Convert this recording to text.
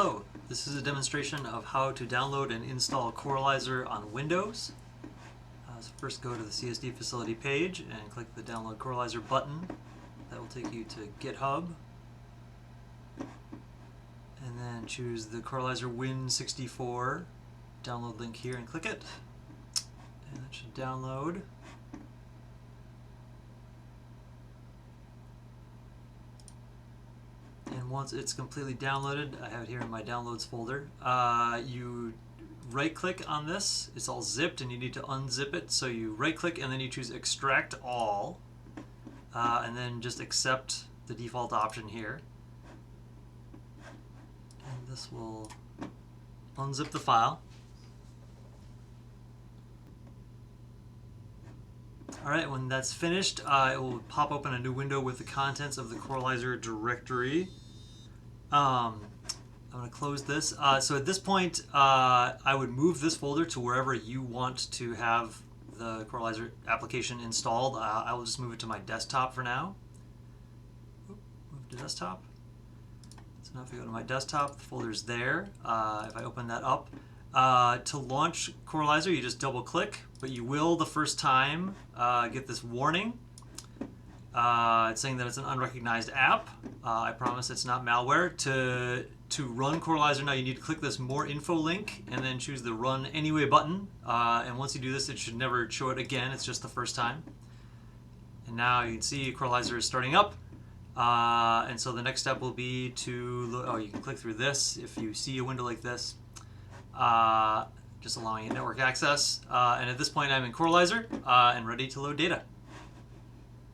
Hello, this is a demonstration of how to download and install Corelyzer on Windows. So first go to the CSD facility page and click the download Corelyzer button. That will take you to GitHub. And then choose the Corelyzer Win64 download link here and click it. And that should download. And once it's completely downloaded, I have it here in my downloads folder, you right click on this. It's all zipped and you need to unzip it. So you right click and then you choose extract all, and then just accept the default option here. And this will unzip the file. Alright, when that's finished, it will pop open a new window with the contents of the Corelyzer directory. I'm going to close this. So at this point, I would move this folder to wherever you want to have the Corelyzer application installed. I will just move it to my desktop for now. Move to desktop. So now if I go to my desktop, the folder's there. If I open that up, to launch Corelyzer, you just double click, but you will the first time get this warning. It's saying that it's an unrecognized app. I promise it's not malware. To run Corelyzer now, you need to click this More Info link and then choose the Run Anyway button. And once you do this, it should never show it again. It's just the first time. And now you can see Corelyzer is starting up. And so the next step will be to, you can click through this if you see a window like this. Just allowing it network access. And at this point, I'm in Corelyzer and ready to load data.